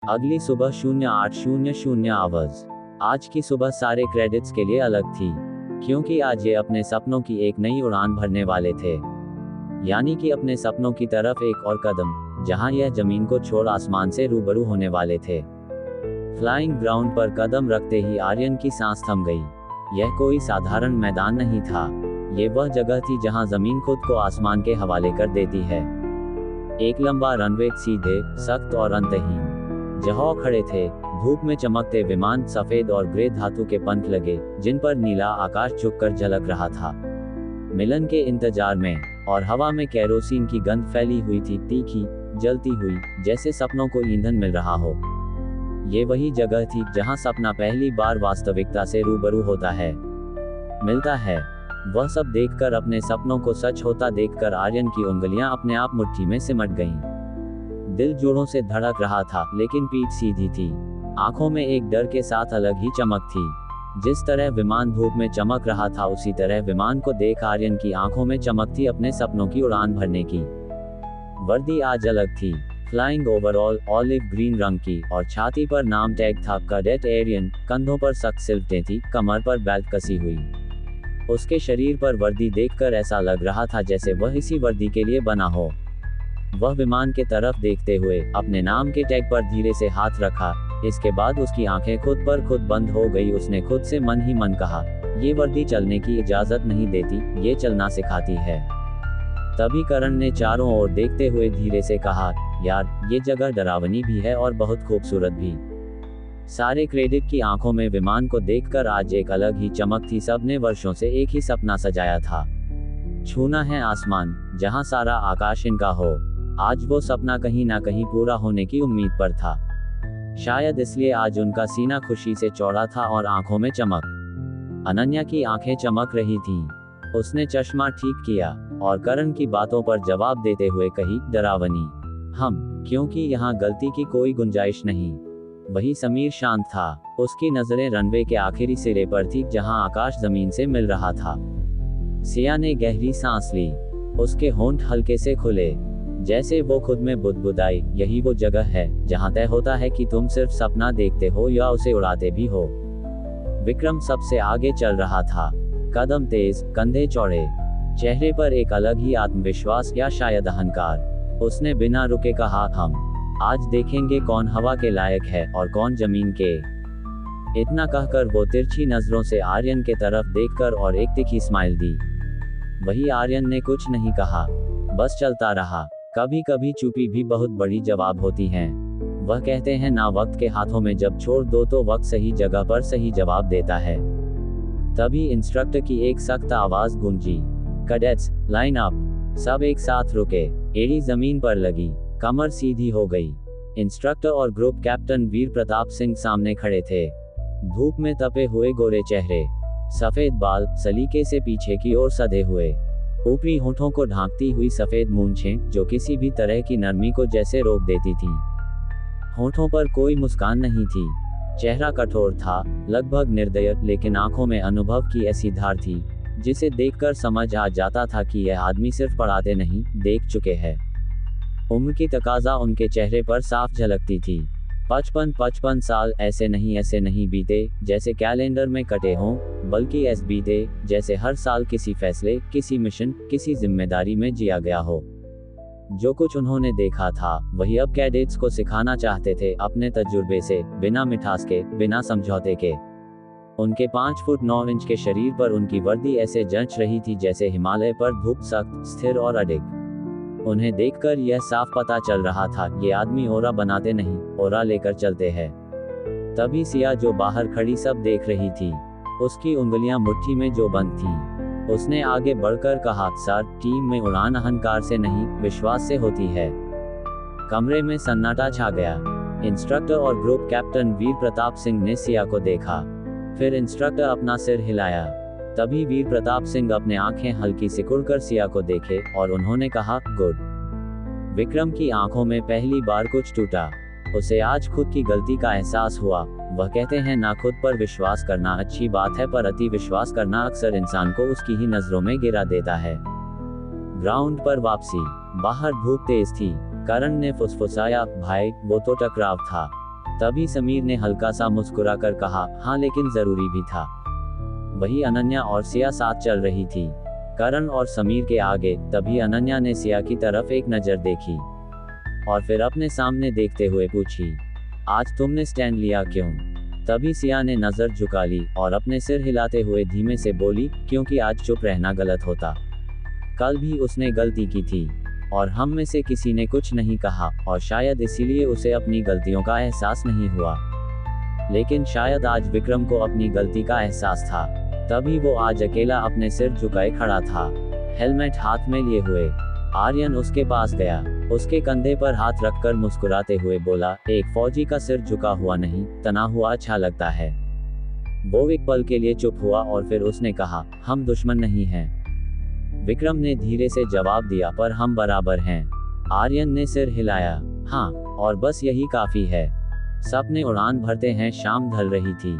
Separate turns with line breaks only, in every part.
अगली सुबह 08:00 आवर्स। आज की सुबह सारे क्रेडिट्स के लिए अलग थी, क्योंकि आज ये अपने सपनों की एक नई उड़ान भरने वाले थे। यानी कि अपने सपनों की तरफ एक और कदम, जहां यह जमीन को छोड़ आसमान से रूबरू होने वाले थे। फ्लाइंग ग्राउंड पर कदम रखते ही आर्यन की सांस थम गई। यह कोई साधारण मैदान नहीं था। ये वह जगह थी जहां जमीन खुद को आसमान के हवाले कर देती है। एक लंबा रनवे, सीधे, सख्त और अंतहीन। जहां खड़े थे, धूप में चमकते विमान सफेद और ग्रे धातु के पंख लगे, जिन पर नीला आकाश झुककर झलक रहा था। मिलन के इंतजार में, और हवा में केरोसिन की गंध फैली हुई थी, तीखी, जलती हुई, जैसे सपनों को ईंधन मिल रहा हो। ये वही जगह थी जहां सपना पहली बार वास्तविकता से रूबरू होता है, मिलता है। वह सब देखकर, अपने सपनों को सच होता देखकर आर्यन की उंगलियां अपने आप मुट्ठी में सिमट गईं। दिल जोरों से धड़क रहा था, लेकिन पीठ सीधी थी। आंखों में एक डर के साथ अलग ही चमक थी। जिस तरह विमान धूप में चमक रहा था, उसी तरह विमान को देख आर्यन की आंखों में चमक थी, अपने सपनों की उड़ान भरने की। वर्दी आज अलग थी, फ्लाइंग ओवरऑल, ऑलिव ग्रीन रंग की, और छाती पर नाम टैग था, कैडेट एरियन। कंधों पर सख्त सिलवटें थी, कमर पर बेल्ट कसी हुई। उसके शरीर पर वर्दी देखकर ऐसा लग रहा था जैसे वह इसी वर्दी के लिए बना हो। वह विमान के तरफ देखते हुए अपने नाम के टैग पर धीरे से हाथ रखा। इसके बाद उसकी आंखें खुद पर खुद बंद हो गई। उसने खुद से मन ही मन कहा, ये वर्दी चलने की इजाजत नहीं देती, ये चलना सिखाती है। तभी करण ने चारों ओर देखते हुए धीरे से कहा, यार, ये जगह डरावनी भी है और बहुत खूबसूरत भी। सारे क्रेडिट की आंखों में विमान को देखकर आज एक अलग ही चमक थी। सबने वर्षों से एक ही सपना सजाया था, छूना है आसमान, जहां सारा आकाश इनका हो। आज वो सपना कहीं ना कहीं पूरा होने की उम्मीद पर था। शायद इसलिए आज उनका सीना खुशी से चौड़ा था और आंखों में चमक। अनन्या की आंखें चमक रही थीं। उसने चश्मा ठीक किया और करण की बातों पर जवाब देते हुए कही, डरावनी क्योंकि यहाँ गलती की कोई गुंजाइश नहीं। वही समीर शांत था। उसकी नजरें रनवे के आखिरी सिरे पर थी, जहां आकाश जमीन से मिल रहा था। सिया ने गहरी सांस ली। उसके होंठ हल्के से खुले, जैसे वो खुद में बुदबुदाई, यही वो जगह है जहां तय होता है कि तुम सिर्फ सपना देखते हो या उसे उड़ाते भी हो। विक्रम सबसे आगे चल रहा था, कदम तेज, कंधे चौड़े, चेहरे पर एक अलग ही आत्मविश्वास या शायद अहंकार। उसने बिना रुके कहा, हम आज देखेंगे कौन हवा के लायक है और कौन जमीन के। इतना कहकर वो तिरछी नजरों से आर्यन के तरफ देखकर और एक तीखी स्माइल दी। वही आर्यन ने कुछ नहीं कहा, बस चलता रहा। कभी कभी चुप्पी भी बहुत बड़ी जवाब होती है। वह कहते हैं ना, वक्त के हाथों में जब छोड़ दो तो वक्त सही जगह पर सही जवाब देता है। तभी इंस्ट्रक्टर की एक सख्त आवाज गूंजी, कैडेट्स, लाइन अप। सब एक साथ रुके। एड़ी जमीन पर लगी, कमर सीधी हो गई। इंस्ट्रक्टर और ग्रुप कैप्टन वीर प्रताप सिंह सामने खड़े थे। धूप में तपे हुए गोरे चेहरे, सफेद बाल सलीके से पीछे की ओर सधे हुए, ऊपरी होठों को ढांकती हुई सफेद मूंछें जो किसी भी तरह की नरमी को जैसे रोक देती थीं। होठों पर कोई मुस्कान नहीं थी। चेहरा कठोर था, लगभग निर्दय, लेकिन आंखों में अनुभव की ऐसी धार थी जिसे देखकर समझ आ जाता था कि यह आदमी सिर्फ पढ़ाते नहीं, देख चुके हैं। उम्र की तकाजा उनके चेहरे पर साफ झलकती थी। 55 साल ऐसे नहीं बीते जैसे कैलेंडर में कटे हों, बल्कि ऐसे बीते जैसे हर साल किसी फैसले, किसी मिशन, किसी जिम्मेदारी में जिया गया हो। जो कुछ उन्होंने देखा था, वही अब कैडेट्स को सिखाना चाहते थे, अपने तजुर्बे से, बिना मिठास के, बिना समझौते के। उनके 5 फुट 9 इंच के शरीर पर उनकी वर्दी ऐसे जंच रही थी जैसे हिमालय पर धूप, सख्त, स्थिर और अडिग। उन्हें देखकर यह साफ पता चल रहा था, ये आदमी ओरा बनाते नहीं, ओरा लेकर चलते हैं। तभी सिया जो बाहर खड़ी सब देख रही थी, उसकी उंगलियां मुट्ठी में जो बंद थीं। उसने आगे बढ़कर कहा, सर, टीम में उड़ान अहंकार से नहीं, विश्वास से होती है। कमरे में सन्नाटा छा गया। इंस्ट्रक्टर और ग्रुप कैप्टन वीर प्रताप सिंह ने सिया को देखा, फिर इंस्ट्रक्टर अपना सिर हिलाया। तभी वीर प्रताप सिंह अपने आंखें हल्की सिकुड़कर सिया को देखे और उन्होंने कहा, गुड। विक्रम की आंखों में पहली बार कुछ टूटा। उसे आज खुद की गलती का एहसास हुआ। वह कहते हैं ना, खुद पर विश्वास करना अच्छी बात है, पर अति विश्वास करना अक्सर इंसान को उसकी ही नजरों में गिरा देता है। ग्राउंड पर वापसी। बाहर धूप तेज थी। करण ने फुसफुसाया, भाई, वो तो टकराव था। तभी समीर ने हल्का सा मुस्कुरा कर कहा, हाँ लेकिन जरूरी भी था। वही अनन्या और सिया साथ चल रही थी, करण और समीर के आगे। तभी अनन्या ने सिया की तरफ एक नजर देखी और फिर अपने सामने देखते हुए पूछी, आज तुमने स्टैंड लिया क्यों? तभी सिया ने नजर झुका ली और अपने सिर हिलाते हुए धीमे से बोली, क्योंकि आज चुप रहना गलत होता। कल भी उसने गलती की थी और हम में से किसी ने कुछ नहीं कहा, और शायद इसीलिए उसे अपनी गलतियों का एहसास नहीं हुआ। लेकिन शायद आज विक्रम को अपनी गलती का एहसास था, तभी वो आज अकेला अपने सिर झुकाए खड़ा था, हेलमेट हाथ में लिए हुए। आर्यन उसके पास गया, उसके कंधे पर हाथ रखकर मुस्कुराते हुए बोला, एक फौजी का सिर झुका हुआ नहीं, तना हुआ अच्छा लगता है। वो एक पल के लिए चुप हुआ और फिर उसने कहा, हम दुश्मन नहीं हैं। विक्रम ने धीरे से जवाब दिया, पर हम बराबर हैं। आर्यन ने सिर हिलाया, हाँ, और बस यही काफी है। सपने उड़ान भरते हैं। शाम ढल रही थी।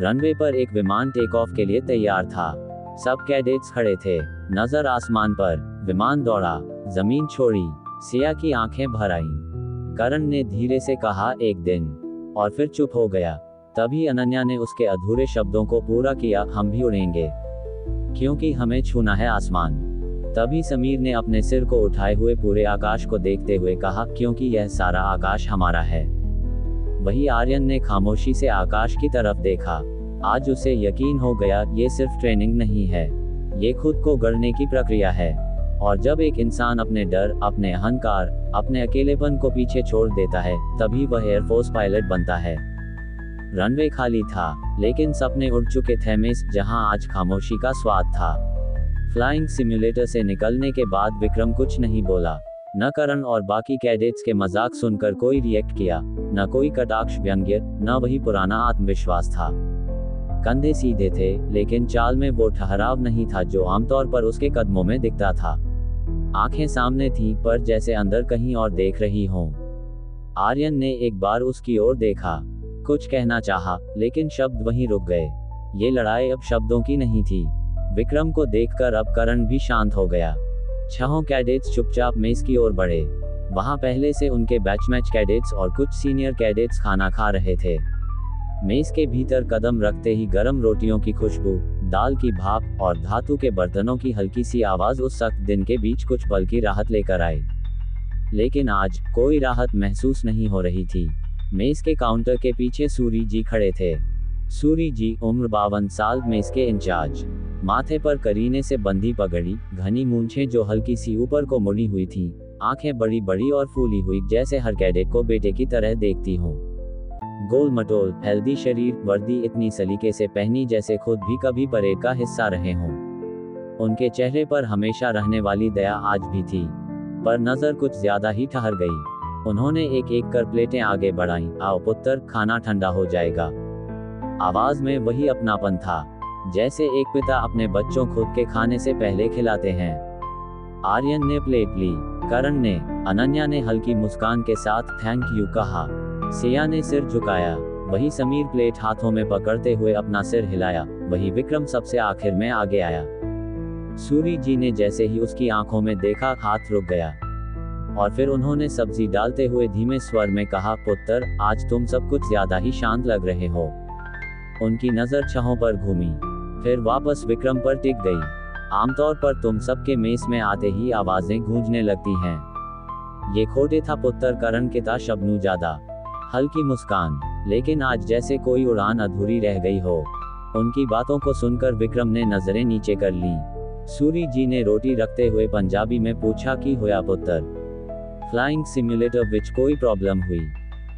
रनवे पर एक विमान टेक ऑफ के लिए तैयार था। सब कैडेट्स खड़े थे, नजर आसमान पर। विमान दौड़ा, जमीन छोड़ी। सिया की आंखें भर आईं। करण ने धीरे से कहा, एक दिन, और फिर चुप हो गया। तभी अनन्या ने उसके अधूरे शब्दों को पूरा किया, हम भी उड़ेंगे, क्योंकि हमें छूना है आसमान। तभी समीर ने अपने सिर को उठाए हुए पूरे आकाश को देखते हुए कहा, क्योंकि यह सारा आकाश हमारा है। वही आर्यन ने खामोशी से आकाश की तरफ देखा। आज उसे यकीन हो गया, ये सिर्फ ट्रेनिंग नहीं है, ये खुद को गढ़ने की प्रक्रिया है। और जब एक इंसान अपने डर, अपने अहंकार, अपने अकेलेपन को पीछे छोड़ देता है, तभी वह एयरफोर्स पायलट बनता है। रनवे खाली था, लेकिन सपने उड़ चुके थे मिस, जहां आज खामोशी का स्वाद था। फ्लाइंग सिम्युलेटर से निकलने के बाद विक्रम कुछ नहीं बोला। न करण और बाकी कैडेट्स के मजाक सुनकर कोई रिएक्ट किया, न कोई कटाक्ष व्यंग्य, न वही पुराना आत्मविश्वास था। कंधे सीधे थे, लेकिन चाल में वो ठहराव नहीं था जो आमतौर पर उसके कदमों में दिखता था। आंखें सामने थीं, पर जैसे अंदर कहीं और देख रही हों। आर्यन ने एक बार उसकी ओर देखा, कुछ कहना चाहा, लेकिन शब्द वहीं रुक गए। ये लड़ाई अब शब्दों की नहीं थी। विक्रम को देखकर अब करण भी शांत हो गया। छहों कैडेट्स चुपचाप मेज की ओर बढ़े। वहां पहले से उनके बैचमेट कैडेट्स और कुछ सीनियर कैडेट्स खाना खा रहे थे। मेज के भीतर कदम रखते ही गरम रोटियों की खुशबू, दाल की भाप और धातु के बर्तनों की हल्की सी आवाज उस सख्त दिन के बीच कुछ पल की राहत लेकर आई। लेकिन आज कोई राहत महसूस नहीं हो रही थी। मेज के काउंटर के पीछे सूरी जी खड़े थे। सूरी जी, उम्र 52 साल, मेज के इंचार्ज। माथे पर करीने से बंधी पगड़ी, घनी मूंछें जो हल्की सी ऊपर को मुड़ी हुई थीं, आंखें बड़ी बड़ी और फूली हुई, जैसे हर कैडेट को बेटे की तरह देखती हों। गोल मटोल हेल्दी शरीर, वर्दी इतनी सलीके से पहनी जैसे खुद भी कभी परेड का हिस्सा रहे हों। उनके चेहरे पर हमेशा रहने वाली दया आज भी थी, पर नजर कुछ ज्यादा ही ठहर गई। उन्होंने एक एक कर प्लेटें आगे बढ़ाईं। आओ पुत्र, खाना ठंडा हो जाएगा। आवाज में वही अपनापन था, जैसे एक पिता अपने बच्चों खुद के खाने से पहले खिलाते हैं। आर्यन ने प्लेट ली, करण ने, अनन्या ने हल्की मुस्कान के साथ थैंक यू कहा। सिया ने सिर झुकाया। वही समीर प्लेट हाथों में पकड़ते हुए अपना सिर हिलाया। वही विक्रम सबसे आखिर में आगे आया। सूरी जी ने जैसे ही उसकी आंखों में देखा, हाथ रुक गया, और फिर उन्होंने सब्जी डालते हुए धीमे स्वर में कहा, पुत्र, आज तुम सब कुछ ज्यादा ही शांत लग रहे हो। उनकी नजर छहों पर घूमी, फिर वापस विक्रम पर टिक गई। आमतौर पर तुम सबके मेस में आते ही आवाजें गूंजने लगती हैं। ये खोटे था पुत्र, करण के था शबनू ज्यादा। हल्की मुस्कान, लेकिन आज जैसे कोई उड़ान अधूरी रह गई हो। उनकी बातों को सुनकर विक्रम ने नजरें नीचे कर लीं। सूरी जी ने रोटी रखते हुए पंजाबी में पूछा, कि होया पुत्र? फ्लाइंग सिम्युलेटर विच कोई प्रॉब्लम हुई?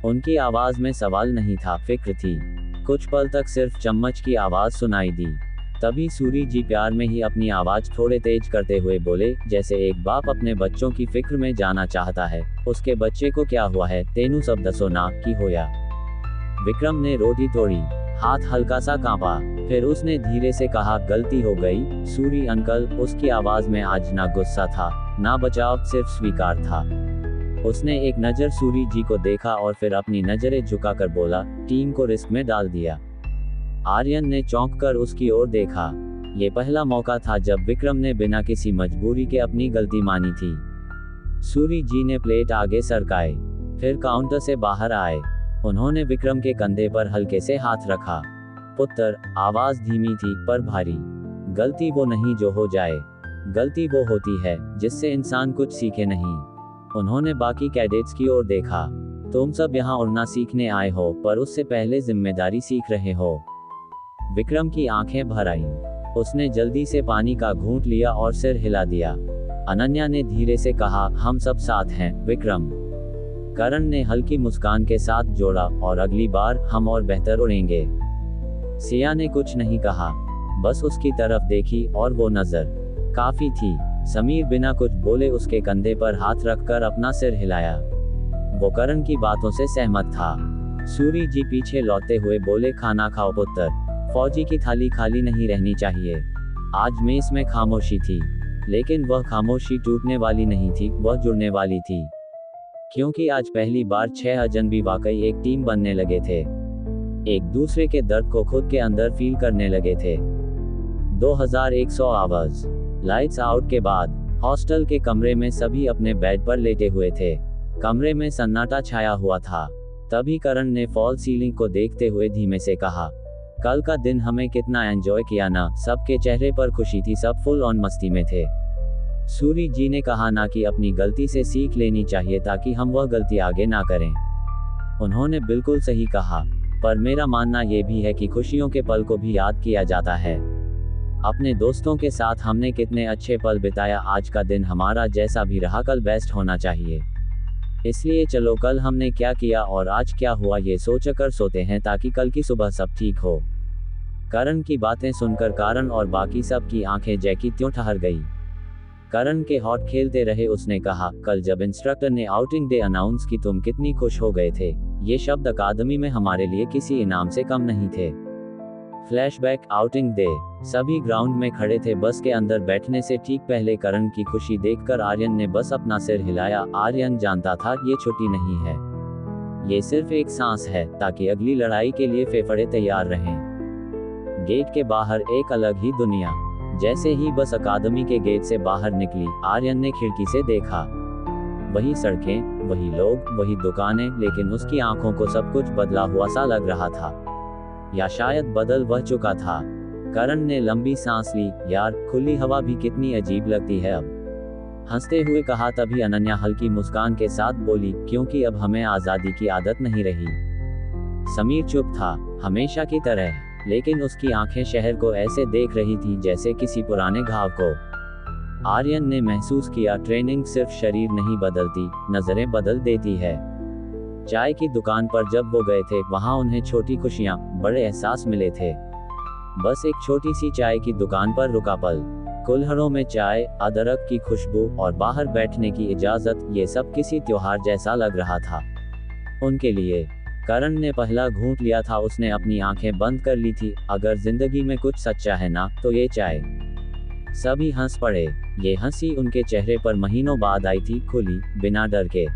उनकी आवाज में सवाल नहीं था, फिक्र थी। कुछ पल तक सिर्फ चम्मच की आवाज सुनाई दी। तभी सूरी जी प्यार में ही अपनी आवाज थोड़े तेज करते हुए बोले, जैसे एक बाप अपने बच्चों की फिक्र में जाना चाहता है, उसके बच्चे को क्या हुआ है, तेनू सब दसो ना, की होया? विक्रम ने रोटी तोड़ी, हाथ हल्का सा कांपा, फिर उसने धीरे से कहा, गलती हो गई सूरी अंकल। उसकी आवाज में आज ना गुस्सा था, ना बचाव, सिर्फ स्वीकार था। उसने एक नजर सूरी जी को देखा और फिर अपनी नजरें झुकाकर बोला, टीम को रिस्क में डाल दिया। आर्यन ने चौंक कर उसकी ओर देखा। ये पहला मौका था जब विक्रम ने बिना किसी मजबूरी के अपनी गलती मानी थी। सूरी जी ने प्लेट आगे सरकाए, फिर काउंटर से बाहर आए। उन्होंने विक्रम के कंधे पर हल्के से हाथ रखा। पुत्र, आवाज धीमी थी पर भारी। गलती वो नहीं जो हो जाए, गलती वो होती है जिससे इंसान कुछ सीखे नहीं। उन्होंने बाकी कैडेट्स की ओर देखा। तुम सब यहाँ उड़ना सीखने आए हो, पर उससे पहले जिम्मेदारी सीख रहे हो। विक्रम की आंखें भर आईं। उसने जल्दी से पानी का घूंट लिया और सिर हिला दिया। अनन्या ने धीरे से कहा, हम सब साथ हैं विक्रम। करण ने हल्की मुस्कान के साथ जोड़ा, और अगली बार हम और बेहतर उड़ेंगे। सिया ने कुछ नहीं कहा, बस उसकी तरफ देखी, और वो नजर काफी थी। समीर बिना कुछ बोले उसके कंधे पर हाथ रखकर अपना सिर हिलाया। वो करण की बातों से सहमत था। सूरी जी पीछे लौटते हुए बोले, खाना खाओ पुत्र, फौजी की थाली खाली नहीं रहनी चाहिए। आज मेस में खामोशी थी, लेकिन वह खामोशी टूटने वाली नहीं थी, वह जुड़ने वाली थी। क्योंकि आज पहली बार 6 अजनबी वाकई एक टीम बनने लगे थे, एक दूसरे के दर्द को खुद के अंदर फील करने लगे थे। 2100 आवर्स लाइट्स आउट के बाद हॉस्टल के कमरे में सभी अपने बेड पर लेटे हुए थे। कमरे में सन्नाटा छाया हुआ था। तभी करण ने फॉल सीलिंग को देखते हुए धीमे से कहा, कल का दिन हमें कितना एंजॉय किया ना। सबके चेहरे पर खुशी थी, सब फुल ऑन मस्ती में थे। सूरी जी ने कहा, ना कि अपनी गलती से सीख लेनी चाहिए ताकि हम वह गलती आगे ना करें। उन्होंने बिल्कुल सही कहा, पर मेरा मानना यह भी है कि खुशियों के पल को भी याद किया जाता है। अपने दोस्तों के साथ हमने कितने अच्छे पल बिताया। आज का दिन हमारा जैसा भी रहा कल बेस्ट होना चाहिए। इसलिए चलो कल हमने क्या किया और आज क्या हुआ ये सोचकर सोते हैं, ताकि कल की सुबह सब ठीक हो। करण की बातें सुनकर कारण और बाकी सब की आंखें जैकी त्यों ठहर गई। करण के हॉट खेलते रहे। उसने कहा, कल जब इंस्ट्रक्टर ने आउटिंग डे अनाउंस की तुम कितनी खुश हो गए थे। ये शब्द अकादमी में हमारे लिए किसी इनाम से कम नहीं थे। Flashback, outing day. सभी ग्राउंड में खड़े थे। बस के अंदर बैठने से ठीक पहले करण की खुशी देखकर आर्यन ने बस अपना सिर हिलाया। आर्यन जानता था ये छुट्टी नहीं है, ये सिर्फ एक सांस है, ताकि अगली लड़ाई के लिए फेफड़े तैयार रहें। गेट के बाहर एक अलग ही दुनिया। जैसे ही बस अकादमी के गेट से बाहर निकली, आर्यन ने खिड़की से देखा। वही सड़कें, वही लोग, वही दुकानें, लेकिन उसकी आंखों को सब कुछ बदला हुआ सा लग रहा था, या शायद बदल वह चुका था। करण ने लंबी सांस ली। यार, खुली हवा भी कितनी अजीब लगती है अब, हंसते हुए कहा। तभी अनन्या हल्की मुस्कान के साथ बोली, क्योंकि अब हमें आजादी की आदत नहीं रही। समीर चुप था, हमेशा की तरह, लेकिन उसकी आंखें शहर को ऐसे देख रही थी जैसे किसी पुराने घाव को। आर्यन ने महसूस किया, ट्रेनिंग सिर्फ शरीर नहीं बदलती, नजरें बदल देती है। चाय की दुकान पर जब वो गए थे, वहां उन्हें छोटी खुशियां, बड़े एहसास मिले थे। बस एक छोटी सी चाय की दुकान पर रुका पल, कुल्हड़ों में चाय, अदरक की खुशबू और बाहर बैठने की इजाजत, ये सब किसी त्योहार जैसा लग रहा था उनके लिए। करण ने पहला घूंट लिया था। उसने अपनी आंखें बंद कर ली थी। अगर जिंदगी में कुछ सच्चा है ना, तो ये चाय। सभी हंस पड़े। ये हंसी उनके चेहरे पर महीनों बाद आई थी, खुली, बिना डर के।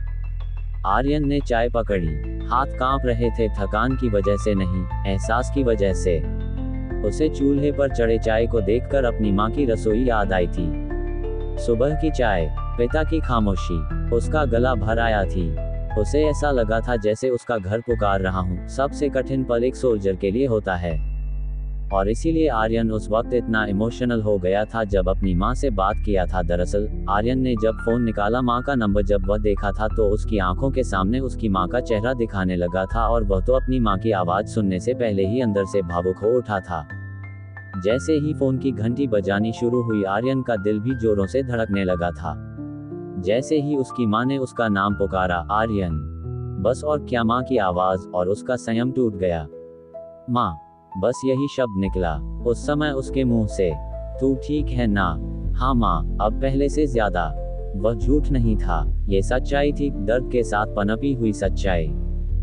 आर्यन ने चाय पकड़ी। हाथ कांप रहे थे, थकान की वजह से नहीं, एहसास की वजह से। उसे चूल्हे पर चढ़े चाय को देखकर अपनी माँ की रसोई याद आई थी। सुबह की चाय, पिता की खामोशी, उसका गला भर आया थी। उसे ऐसा लगा था जैसे उसका घर पुकार रहा हूँ। सबसे कठिन पल एक सोल्जर के लिए होता है, और इसीलिए आर्यन उस वक्त इतना इमोशनल हो गया था जब अपनी माँ से बात किया था। दरअसल आर्यन ने जब फोन निकाला, माँ का नंबर जब वह देखा था, तो उसकी आंखों के सामने उसकी माँ का चेहरा दिखाने लगा था, और वह तो अपनी माँ की आवाज सुनने से पहले ही अंदर से भावुक हो उठा था। जैसे ही फोन की घंटी बजानी शुरू हुई, आर्यन का दिल भी जोरों से धड़कने लगा था। जैसे ही उसकी माँ ने उसका नाम पुकारा, आर्यन, बस और क्या माँ की आवाज, और उसका संयम टूट गया। माँ, बस यही शब्द निकला उस समय उसके मुंह से। तू ठीक है ना? हाँ माँ, अब पहले से ज्यादा। वह झूठ नहीं था, ये सच्चाई थी, दर्द के साथ पनपी हुई सच्चाई।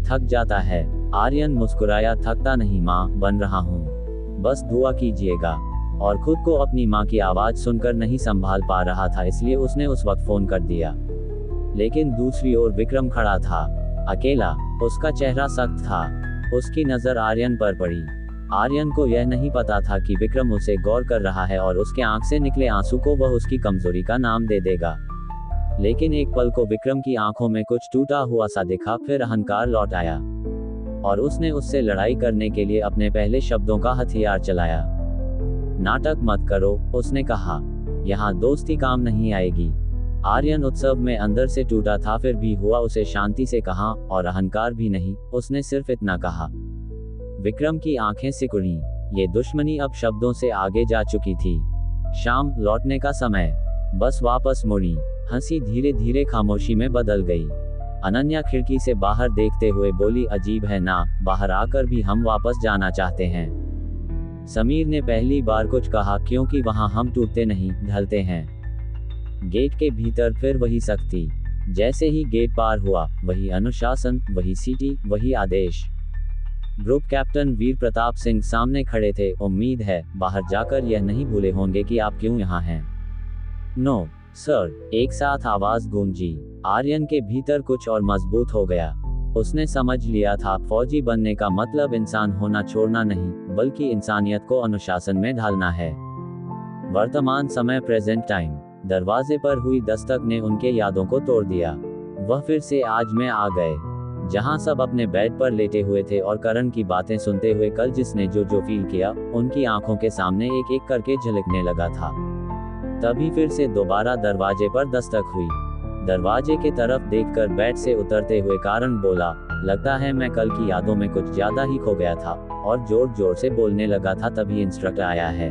थक जाता है, आर्यन मुस्कुराया। थकता नहीं माँ, बन रहा हूँ, बस दुआ कीजिएगा। और खुद को अपनी माँ की आवाज सुनकर नहीं संभाल पा रहा था, इसलिए उसने उस वक्त फोन कर दिया। लेकिन दूसरी ओर विक्रम खड़ा था, अकेला। उसका चेहरा सख्त था। उसकी नजर आर्यन पर पड़ी। आर्यन को यह नहीं पता था कि विक्रम उसे गौर कर रहा है, और उसके आंख से निकले आंसू को वह उसकी कमजोरी का नाम दे देगा। लेकिन एक पल को विक्रम की आंखों में कुछ टूटा हुआ सा दिखा, फिर अहंकार लौट आया। और उसने उससे लड़ाई करने के लिए अपने पहले शब्दों का हथियार चलाया। नाटक मत करो, उसने कहा, यहाँ दोस्ती काम नहीं आएगी। आर्यन उत्सव में अंदर से टूटा था, फिर भी हुआ उसे शांति से कहा, और अहंकार भी नहीं, उसने सिर्फ इतना कहा। विक्रम की आंखें सिकुड़ी, ये दुश्मनी अब शब्दों से आगे जा चुकी थी। शाम, लौटने का समय। बस वापस मुड़ी, हंसी धीरे धीरे खामोशी में बदल गई। अनन्या खिड़की से बाहर देखते हुए बोली, अजीब है ना, बाहर आकर भी हम वापस जाना चाहते हैं। समीर ने पहली बार कुछ कहा, क्योंकि वहां हम टूटते नहीं, ढलते हैं। गेट के भीतर फिर वही सख्ती। जैसे ही गेट पार हुआ, वही अनुशासन, वही सीटी, वही आदेश। ग्रुप कैप्टन वीर प्रताप सिंह सामने खड़े थे। उम्मीद है बाहर जाकर यह नहीं भूले होंगे कि आप क्यों यहाँ हैं। नो सर, एक साथ आवाज गूंजी। आर्यन के भीतर कुछ और मजबूत हो गया। उसने समझ लिया था, फौजी बनने का मतलब इंसान होना छोड़ना नहीं, बल्कि इंसानियत को अनुशासन में ढालना है। वर्तमान समय, प्रेजेंट टाइम। दरवाजे पर हुई दस्तक ने उनके यादों को तोड़ दिया। वह फिर से आज में आ गए, जहां सब अपने बेड पर लेटे हुए थे और करण की बातें सुनते हुए। कल जिसने जो जो फील किया, उनकी आंखों के सामने एक एक करके झलकने लगा था। तभी फिर से दोबारा दरवाजे पर दस्तक हुई। दरवाजे की तरफ देखकर बेड से उतरते हुए कारण बोला, लगता है मैं कल की यादों में कुछ ज्यादा ही खो गया था, और जोर जोर से बोलने लगा था। तभी इंस्ट्रक्टर आया है।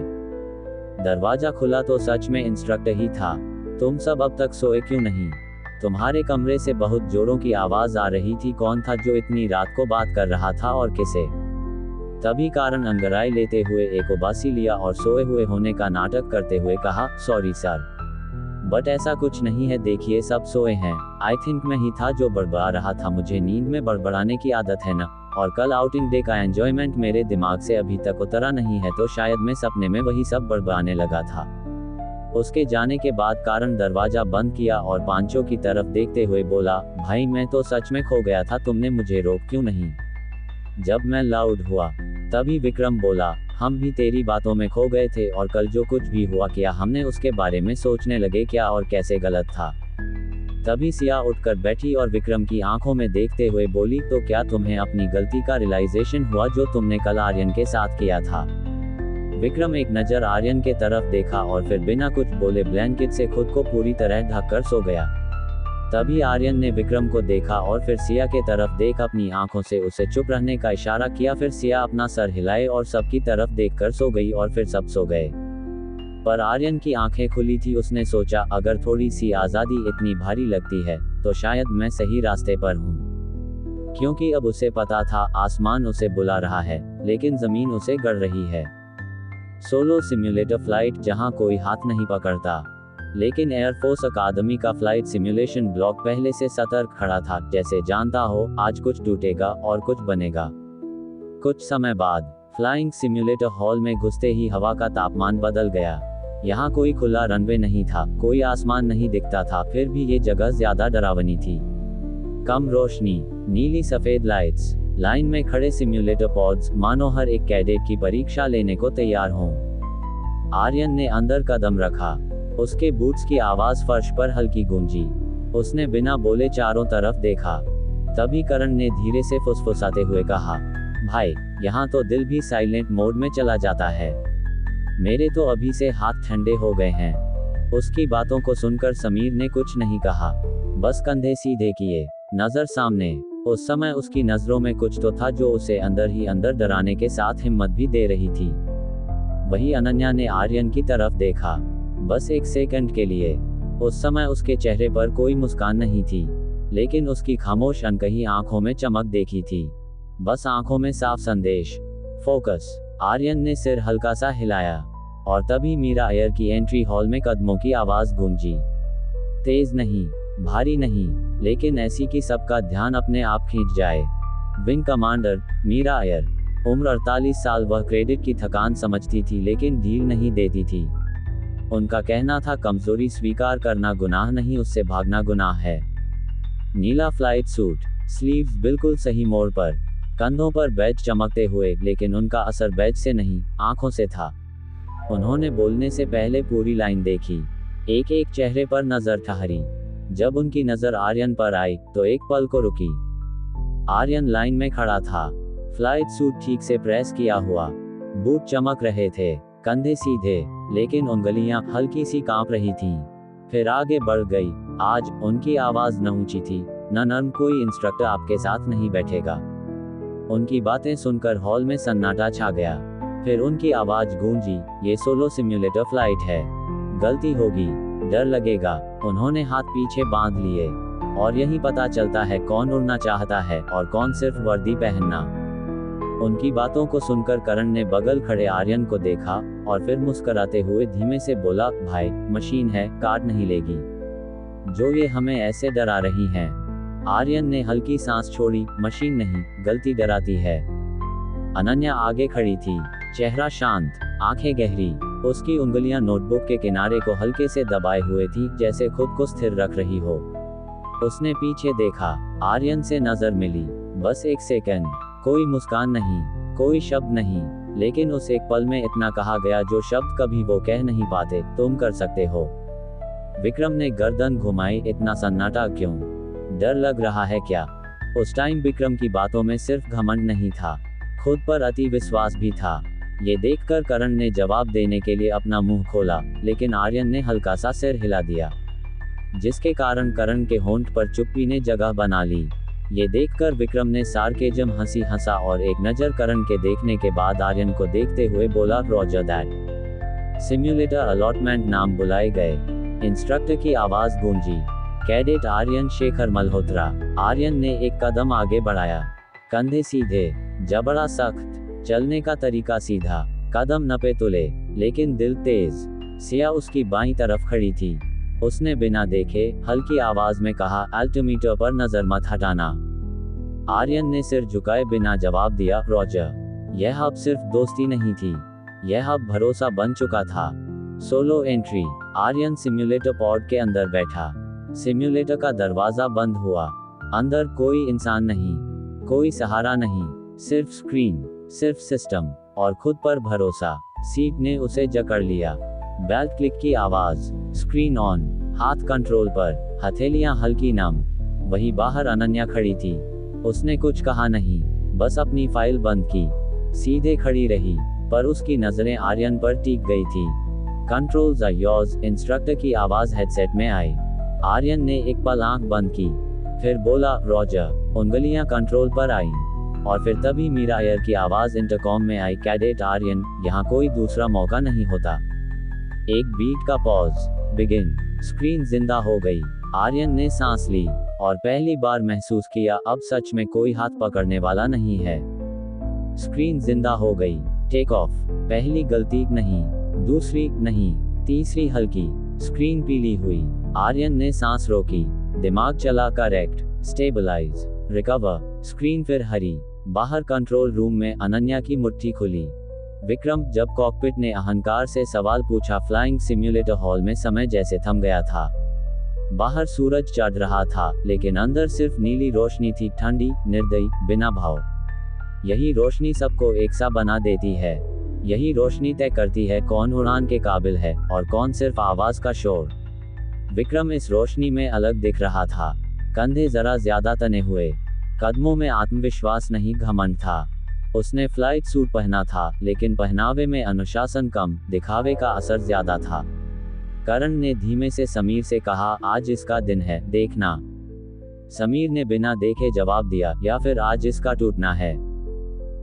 दरवाजा खुला तो सच में इंस्ट्रक्टर ही था। तुम सब अब तक सोए क्यों नहीं? तुम्हारे कमरे से बहुत जोरों की आवाज आ रही थी। कौन था जो इतनी रात को बात कर रहा था और किसे? तभी कारण अंगड़ाई लेते हुए एक उबासी लिया और सोए हुए होने का नाटक करते हुए कहा, सॉरी सर, बट ऐसा कुछ नहीं है, देखिए सब सोए हैं। आई थिंक मैं ही था जो बड़बड़ा रहा था, मुझे नींद में बड़बड़ाने की आदत है ना, और कल आउटिंग डे का एंजॉयमेंट मेरे दिमाग से अभी तक उतरा नहीं है, तो शायद मैं सपने में वही सब बड़बड़ाने लगा था। उसके जाने के बाद कारण दरवाजा बंद किया और पांचों की तरफ देखते हुए बोला, भाई मैं तो सच में खो गया था, तुमने मुझे रोक क्यों नहीं? जब मैं लाउड हुआ तभी विक्रम बोला, हम भी तेरी बातों में खो गए थे, और कल जो कुछ भी हुआ क्या हमने उसके बारे में सोचने लगे क्या और कैसे गलत था। तभी सिया उठकर बैठी और विक्रम की आंखों में देखते हुए बोली, तो क्या तुम्हें अपनी गलती का रियलाइजेशन हुआ जो तुमने कल आर्यन के साथ किया था? विक्रम एक नजर आर्यन के तरफ देखा और फिर बिना कुछ बोले ब्लैंकेट से खुद को पूरी तरह ढककर सो गया। तभी आर्यन ने विक्रम को देखा और फिर सिया के तरफ देख अपनी आंखों से उसे चुप रहने का इशारा किया। फिर सिया अपना सर हिलाए और सबकी तरफ देखकर सो गई और फिर सब सो गए। पर आर्यन की आंखें खुली थी। उसने सोचा, अगर थोड़ी सी आज़ादी इतनी भारी लगती है तो शायद मैं सही रास्ते पर हूँ, क्योंकि अब उसे पता था आसमान उसे बुला रहा है लेकिन जमीन उसे गढ़ रही है। सोलो सिम्युलेटर फ्लाइट जहां कोई हाथ नहीं पकड़ता, लेकिन एयरफोर्स अकादमी का फ्लाइट सिमुलेशन ब्लॉक पहले से सतर्क खड़ा था, जैसे जानता हो आज कुछ टूटेगा और कुछ बनेगा। कुछ समय बाद फ्लाइंग सिम्युलेटर हॉल में घुसते ही हवा का तापमान बदल गया। यहाँ कोई खुला रनवे नहीं था, कोई आसमान नहीं दिखता था, फिर भी ये जगह ज्यादा डरावनी थी। कम रोशनी, नीली सफेद लाइट्स, लाइन में खड़े सिम्युलेटर पॉड्स, मानो हर एक कैडेट की परीक्षा लेने को तैयार हों। आर्यन ने अंदर कदम रखा। उसके बूट्स की आवाज फर्श पर हल्की गूंजी। उसने बिना बोले चारों तरफ देखा। तभी करण ने धीरे से फुसफुसाते हुए कहा, भाई यहाँ तो दिल भी साइलेंट मोड में चला जाता है। मेरे तो अभी से हाथ ठंडे हो गए हैं। उसकी बातों को सुनकर समीर ने कुछ नहीं कहा, बस कंधे सीधे किए, नजर सामने। उस समय उसकी नजरों में कुछ तो था जो उसे अंदर ही अंदर डराने के साथ हिम्मत भी दे रही थी। वही अनन्या ने आर्यन की तरफ देखा, बस एक सेकंड के लिए। उस समय उसके चेहरे पर कोई मुस्कान नहीं थी, लेकिन उसकी खामोश अनकही आंखों में चमक देखी थी, बस आंखों में साफ संदेश, फोकस। आर्यन ने सिर हल्का सा हिलाया और तभी मीरा अय्यर की एंट्री हॉल में कदमों की आवाज गूंजी। तेज नहीं, भारी नहीं, लेकिन ऐसी कि सबका ध्यान अपने आप खींच जाए। विंग कमांडर मीरा अय्यर, उम्र 48 साल। वह क्रेडिट की थकान समझती थी लेकिन ढील नहीं देती थी। उनका कहना था, कमजोरी स्वीकार करना गुनाह नहीं, उससे भागना गुनाह है। नीला फ्लाइट सूट, स्लीव्स बिल्कुल सही मोड़ पर, कंधों पर बैज चमकते हुए, लेकिन उनका असर बैज से नहीं, आंखों से था। उन्होंने बोलने से पहले पूरी लाइन देखी, एक एक चेहरे पर नजर ठहरी। जब उनकी नजर आर्यन पर आई तो एक पल को रुकी। आर्यन लाइन में खड़ा था, फ्लाइट सूट ठीक से प्रेस किया हुआ, बूट चमक रहे थे, कंधे सीधे, लेकिन उंगलियां हल्की सी कांप रही थीं। फिर आगे बढ़ गई। आज उनकी आवाज न ऊंची थी, न नर्म, कोई इंस्ट्रक्टर आपके साथ नहीं बैठेगा। उनकी बातें सुनकर हॉल में सन्नाटा छा गया। फिर उनकी आवाज गूंजी, ये सोलो सिम्युलेटर फ्लाइट है, गलती होगी, डर लगेगा। उन्होंने हाथ पीछे बांध लिए, और यही पता चलता है कौन उड़ना चाहता है और कौन सिर्फ वर्दी पहनना। उनकी बातों को सुनकर करण ने बगल खड़े आर्यन को देखा और फिर मुस्कुराते हुए धीमे से बोला, भाई, मशीन है, काट नहीं लेगी, जो ये हमें ऐसे डरा रही हैं। आर्यन ने हल्की सांस छोड़ी, मशीन नहीं, गलती डराती है। अनन्या आगे खड़ी थी, चेहरा शांत, आंखें गहरी, उसकी उंगलियां नोटबुक के किनारे को हल्के से दबाए हुए थी, जैसे खुद को स्थिर रख रही हो। उसने पीछे देखा, आर्यन से नजर मिली, बस एक सेकंड, कोई मुस्कान नहीं, कोई शब्द नहीं, लेकिन उस एक पल में इतना कहा गया जो शब्द कभी वो कह नहीं पाते, तुम कर सकते हो। विक्रम ने गर्दन घुमाई, इतना सन्नाटा क्यों? डर लग रहा है क्या? उस टाइम विक्रम की बातों में सिर्फ घमंड नहीं था, खुद पर अति विश्वास भी था। ये देखकर करण ने जवाब देने के लिए अपना मुंह खोला, लेकिन आर्यन ने हल्का सा सिर हिला दिया, जिसके कारण करण के होंठ पर चुप्पी ने जगह बना ली। ये देखकर विक्रम ने सार्केजम हंसी हंसा और एक नजर करण के देखने के बाद आर्यन को देखते हुए बोला, रॉजर दैट। सिम्युलेटर अलॉटमेंट नाम बुलाए गए। इंस्ट्रक्टर की आवाज गूंजी, कैडेट आर्यन शेखर मल्होत्रा। आर्यन ने एक कदम आगे बढ़ाया, कंधे सीधे, जबड़ा सख्त, चलने का तरीका सीधा, कदम नपे तुले, लेकिन दिल तेज। सिया उसकी बाईं तरफ खड़ी थी। उसने बिना देखे हल्की आवाज में कहा, अल्टीमीटर पर नजर मत हटाना। आर्यन ने सिर झुकाए बिना जवाब दिया, रॉजर। यह अब सिर्फ दोस्ती नहीं थी, यह अब भरोसा बन चुका था। Solo entry. Aryan simulator pod के अंदर बैठा। सिम्युलेटर का दरवाजा बंद हुआ। अंदर कोई इंसान नहीं, कोई सहारा नहीं, सिर्फ स्क्रीन, सिर्फ सिस्टम और खुद पर भरोसा। सीट ने उसे जकड़ लिया। बेल्ट क्लिक की आवाज, स्क्रीन ऑन, हाथ कंट्रोल पर, हथेलियां हल्की नम। वहीं बाहर अनन्या खड़ी थी। उसने कुछ कहा नहीं, बस अपनी फाइल बंद की, सीधे खड़ी रही, पर उसकी नजरें आर्यन पर टिक गई थी। कंट्रोल्स आर योर्स, इंस्ट्रक्टर की आवाज हेडसेट में आई। आर्यन ने एक पल आंख बंद की, फिर बोला, रॉजर। उंगलियां कंट्रोल पर आईं, और फिर तभी मीरा एयर की आवाज इंटरकॉम में आई, कैडेट आर्यन, यहाँ कोई दूसरा मौका नहीं होता। एक बीट का पॉज, बिगिन। स्क्रीन जिंदा हो गई। आर्यन ने सांस ली और पहली बार महसूस किया, अब सच में कोई हाथ पकड़ने वाला नहीं है। स्क्रीन जिंदा हो गई। Take off. पहली गलती नहीं, दूसरी नहीं, तीसरी हल्की। स्क्रीन पीली हुई। आर्यन ने सांस रोकी, दिमाग चला, करेक्ट, स्टेबलाइज, रिकवर। स्क्रीन फिर हरी। बाहर कंट्रोल रूम में अनन्या की मुट्ठी खुली। विक्रम, जब कॉकपिट ने अहंकार से सवाल पूछा, फ्लाइंग सिम्युलेटर हॉल में समय जैसे थम गया था। बाहर सूरज चढ़ रहा था, लेकिन अंदर सिर्फ नीली रोशनी थी, ठंडी, निर्दयी, बिना भाव। यही रोशनी सबको एक सा बना देती है। यही रोशनी तय करती है कौन उड़ान के काबिल है और कौन सिर्फ आवाज का शोर। विक्रम इस रोशनी में अलग दिख रहा था। कंधे जरा ज्यादा तने हुए, कदमों में आत्मविश्वास नहीं, घमंड था। उसने फ्लाइट सूट पहना था, लेकिन पहनावे में अनुशासन कम, दिखावे का असर ज्यादा था। करण ने धीमे से समीर से कहा, आज इसका दिन है, देखना। समीर ने बिना देखे जवाब दिया, या फिर आज इसका टूटना है।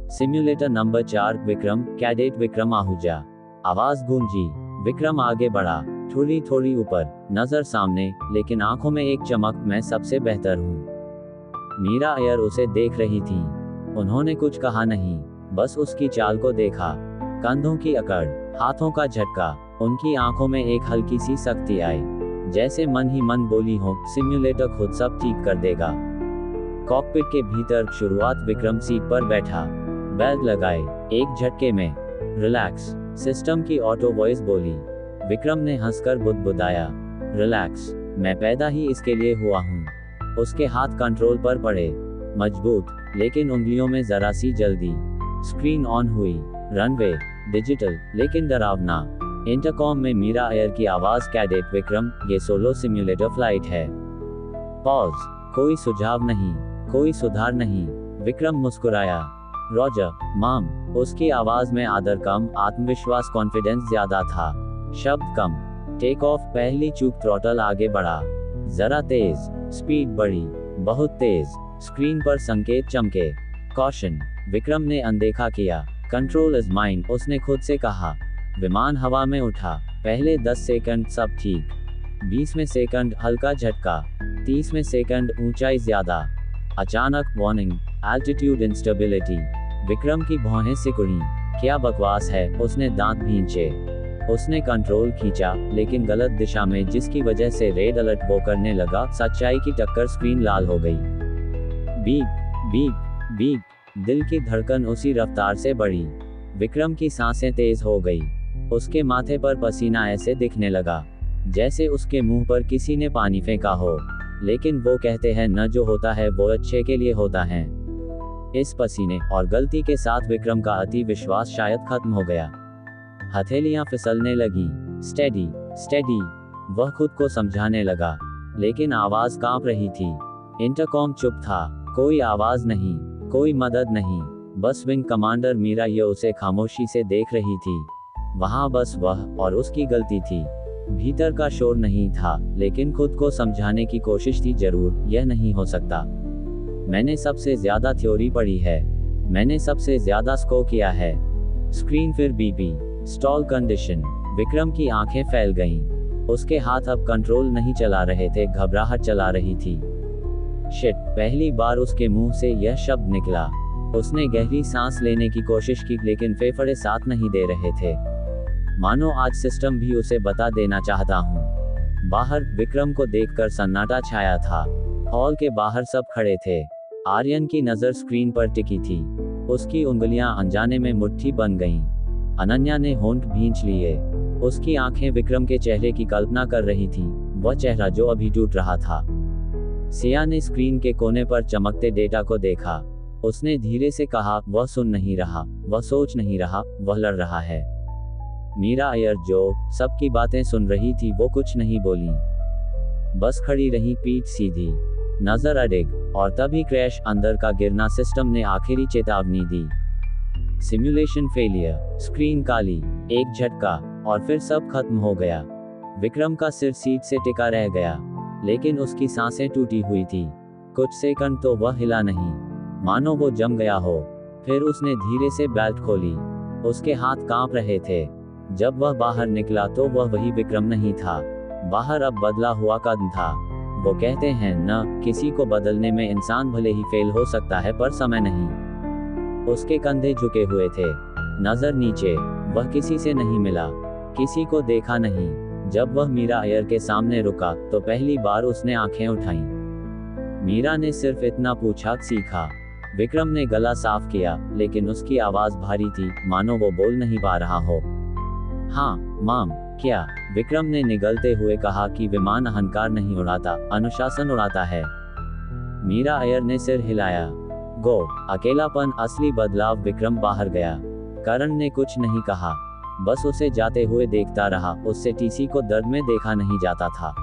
Simulator number 4, Vikram, cadet Vikram Ahuja. आवाज गूंजी। विक्रम आगे बढ़ा, थोड़ी थोड़ी ऊपर, नजर सामने, लेकिन आंखों में एक चमक, मैं सबसे बेहतर हूँ। मीरा एयर उसे देख रही थी। उन्होंने कुछ कहा नहीं, बस उसकी चाल को देखा। कंधों की अकड़, हाथों का झटका, उनकी आंखों में एक हल्की सी सख्ती आई, जैसे मन ही मन बोली हो, सिम्युलेटर खुद सब ठीक कर देगा। कॉकपिट के भीतर शुरुआत। विक्रम सीट पर बैठा, बेल्ट लगाए, एक झटके में, रिलैक्स। सिस्टम की ऑटो वॉइस बोली। विक्रम ने हंसकर बुदबुदाया, रिलैक्स, मैं पैदा ही इसके लिए हुआ हूँ। उसके हाथ कंट्रोल पर पड़े, मजबूत, लेकिन उंगलियों में जरा सी जल्दी। स्क्रीन ऑन हुई। रनवे, डिजिटल, लेकिन डरावना। इंटरकॉम में मीरा एयर की आवाज, कैडेट विक्रम, ये सोलो सिम्युलेटर फ्लाइट है। पॉज। कोई सुझाव नहीं, कोई सुधार नहीं। विक्रम मुस्कुराया, रॉजर, मॉम। उसकी आवाज में आदर कम, आत्मविश्वास कॉन्फिडेंस ज्यादा था। शब्द कम। टेक ऑफ, पहली चूक, थ्रॉटल आगे बढ़ा। जरा तेज, स्पीड बढ़ी, बहुत तेज। स्क्रीन पर संकेत चमके। कॉशन, विक्रम ने अनदेखा किया। कंट्रोल इज माइन, उसने खुद से कहा। विमान हवा में उठा। पहले 10 सेकंड सब ठीक, 20वें सेकंड हल्का झटका, 30वें सेकंड ऊंचाई ज्यादा। अचानक वार्निंग, एल्टीट्यूड इंस्टेबिलिटी। विक्रम की भौहें सिकुड़ी। क्या बकवास है, उसने दांत भींचे। उसने कंट्रोल खींचा, लेकिन गलत दिशा में, जिसकी वजह से रेड अलर्ट वो करने लगा। सच्चाई की टक्कर, स्क्रीन लाल हो गई। बीप बीप बीप, दिल की धड़कन उसी रफ्तार से बढ़ी। विक्रम की सांसें तेज हो गई। उसके माथे पर पसीना ऐसे दिखने लगा जैसे उसके मुंह पर किसी ने पानी फेंका हो। लेकिन वो कहते हैं न, जो होता है वो अच्छे के लिए होता है। इस पसीने और गलती के साथ विक्रम का अति विश्वास शायद खत्म हो गया। हथेलियां फिसलने लगी। स्टेडी स्टेडी, वह खुद को समझाने लगा, लेकिन आवाज कांप रही थी। इंटरकॉम चुप था, कोई आवाज नहीं, कोई मदद नहीं। बस विंग कमांडर मीरा ये उसे खामोशी से देख रही थी। वहां बस वह और उसकी गलती थी। भीतर का शोर नहीं था, लेकिन खुद को समझाने की कोशिश थी। जरूर यह नहीं हो सकता। मैंने सबसे ज्यादा थ्योरी पढ़ी है, मैंने सबसे ज्यादा स्कोर किया है। स्क्रीन फिर बीपी, स्टॉल कंडीशन। विक्रम की आंखें फैल गईं। उसके हाथ अब कंट्रोल नहीं चला रहे थे, घबराहट चला रही थी। शिट, पहली बार उसके मुंह से यह शब्द निकला। उसने गहरी सांस लेने की कोशिश की, लेकिन फेफड़े साथ नहीं दे रहे थे। मानो आज सिस्टम भी उसे बता देना चाहता हूँ। बाहर विक्रम को देखकर सन्नाटा छाया था। हॉल के बाहर सब खड़े थे। आर्यन की नजर स्क्रीन पर टिकी थी। उसकी उंगलियां अनजाने में मुट्ठी बन गईं। अनन्या ने होंठ भींच लिए। उसकी आंखें विक्रम के चेहरे की कल्पना कर रही थीं, वह चेहरा जो अभी टूट रहा था। सिया ने स्क्रीन के कोने पर चमकते डेटा को देखा। उसने धीरे से कहा, वह सुन नहीं रहा, वह सोच नहीं रहा, वह लड़ रहा है। मीरा अय्यर जो सबकी बातें सुन रही थी, वो कुछ नहीं बोली, बस खड़ी रही, पीठ सीधी, नजर अडिग। और तभी क्रैश, अंदर का गिरना। सिस्टम ने आखिरी चेतावनी दी। Simulation failure. स्क्रीन काली, एक झटका, और फिर सब खत्म हो गया। विक्रम का सिर सीट से टिका रह गया, लेकिन उसकी सांसें टूटी हुई थी। कुछ सेकंड तो वह हिला नहीं, मानो वो जम गया हो। फिर उसने धीरे से बेल्ट खोली। उसके हाथ कांप रहे थे। जब वह बाहर निकला तो वह वही विक्रम नहीं था। बाहर अब बदला हुआ कदम था। वो कहते हैं न, किसी को बदलने में इंसान भले ही फेल हो सकता है, पर समय नहीं। उसके कंधे झुके हुए थे, नजर नीचे। वह किसी से नहीं मिला, किसी को देखा नहीं। जब वह मीरा अय्यर के सामने रुका तो पहली बार उसने आंखें उठाईं। मीरा ने सिर्फ इतना पूछा, सीखा। विक्रम ने गला साफ किया, लेकिन उसकी आवाज भारी थी, मानो वो बोल नहीं पा रहा हो। हाँ माम। क्या? विक्रम ने निगलते हुए कहा कि विमान अहंकार नहीं उड़ाता, अनुशासन उड़ाता है। मीरा अय्यर ने सिर हिलाया। गो। अकेलापन, असली बदलाव। विक्रम बाहर गया। करण ने कुछ नहीं कहा, बस उसे जाते हुए देखता रहा। उससे टीसी को दर्द में देखा नहीं जाता था।